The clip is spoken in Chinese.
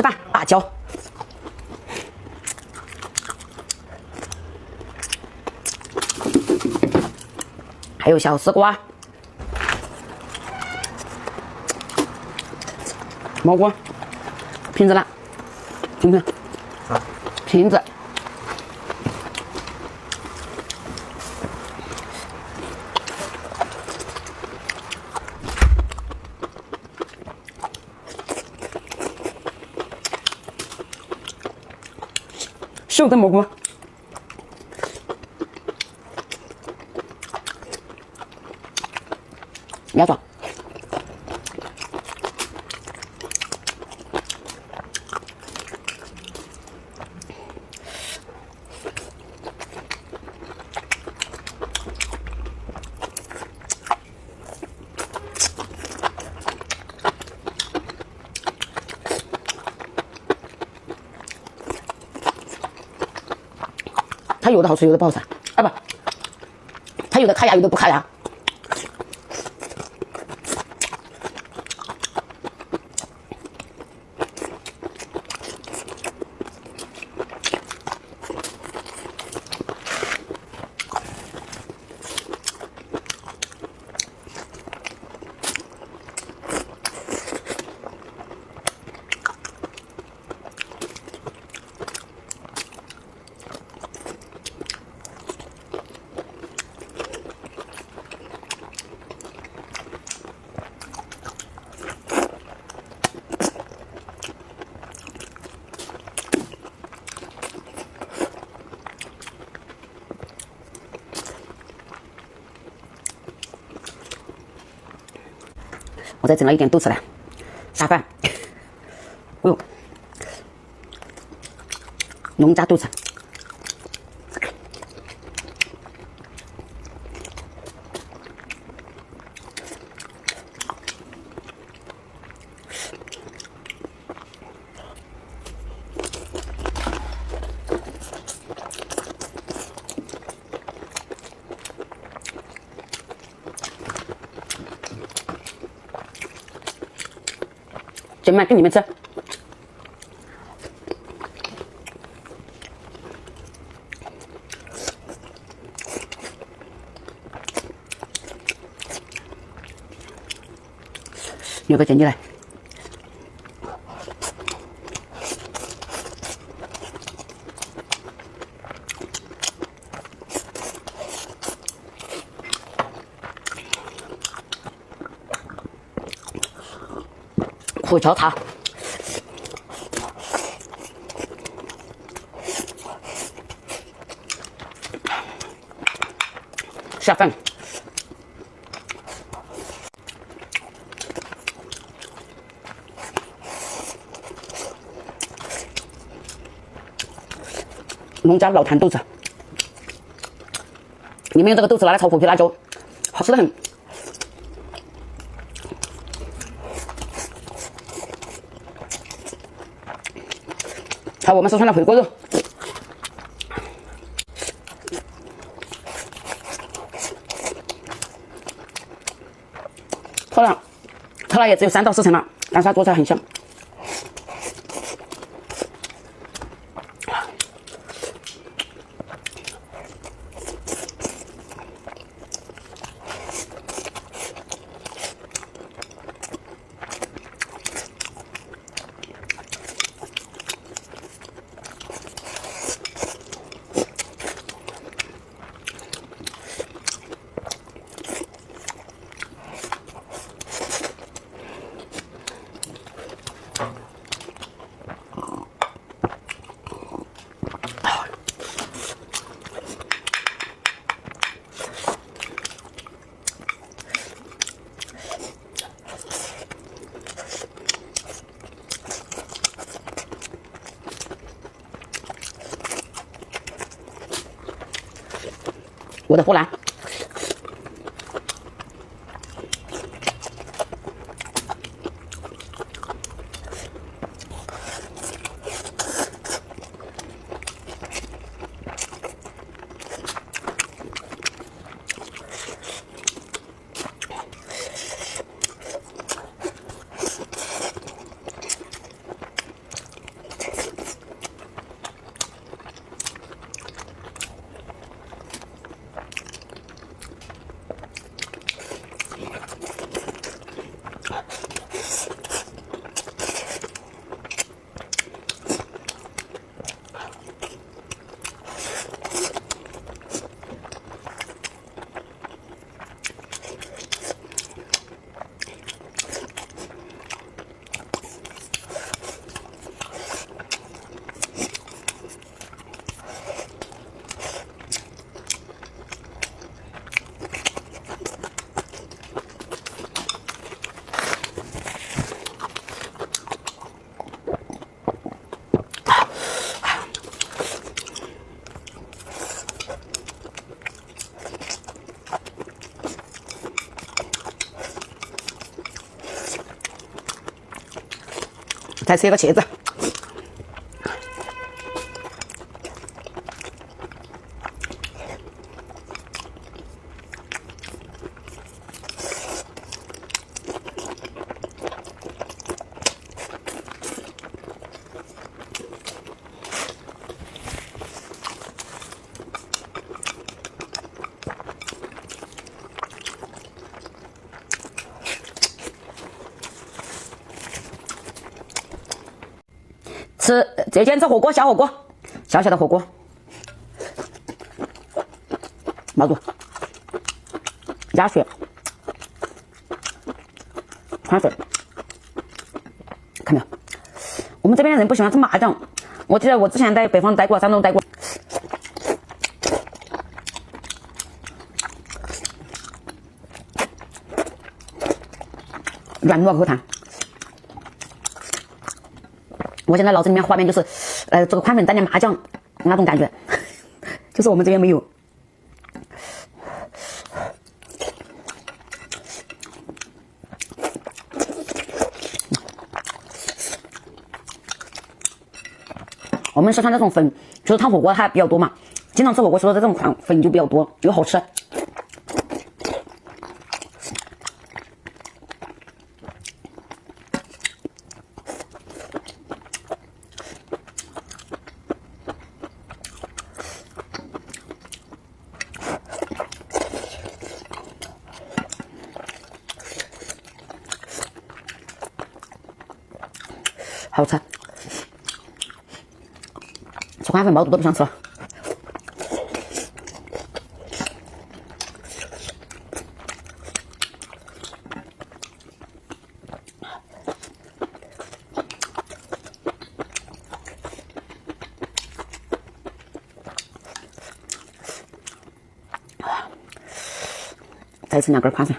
吃饭，辣椒。还有小丝瓜、蘑菇、瓶子啦，听不听？瓶子。熟的蘑菇。鸭爪，它有的好吃，有的不好吃啊！不，它有的卡牙，有的不卡牙。我再整了一点豆豉来下饭。哎呦，农家豆豉，姐妹们，给你们吃。有个剪进来，胡椒茶。下饭。农家老坛豆豉，你们用这个豆豉拿来炒虎皮辣椒，好吃的很。好，我们四川的回锅肉，特辣也只有3到4成了，但是它做出来很香。我的湖南，再吃一个茄子。吃这简直火锅，小火锅，小小的火锅，毛肚、鸭血、川水，看没有？我们这边的人不喜欢吃麻酱，我记得我之前在北方待过，山东待过。软糯口弹。我现在脑子里面画面就是，这个宽粉蘸点麻酱那种感觉，就是我们这边没有。我们四川这种粉，就是烫火锅它比较多嘛，经常吃火锅吃的这种款粉就比较多，又好吃。好吃，吃宽粉毛肚都不想吃了。再吃2根宽粉。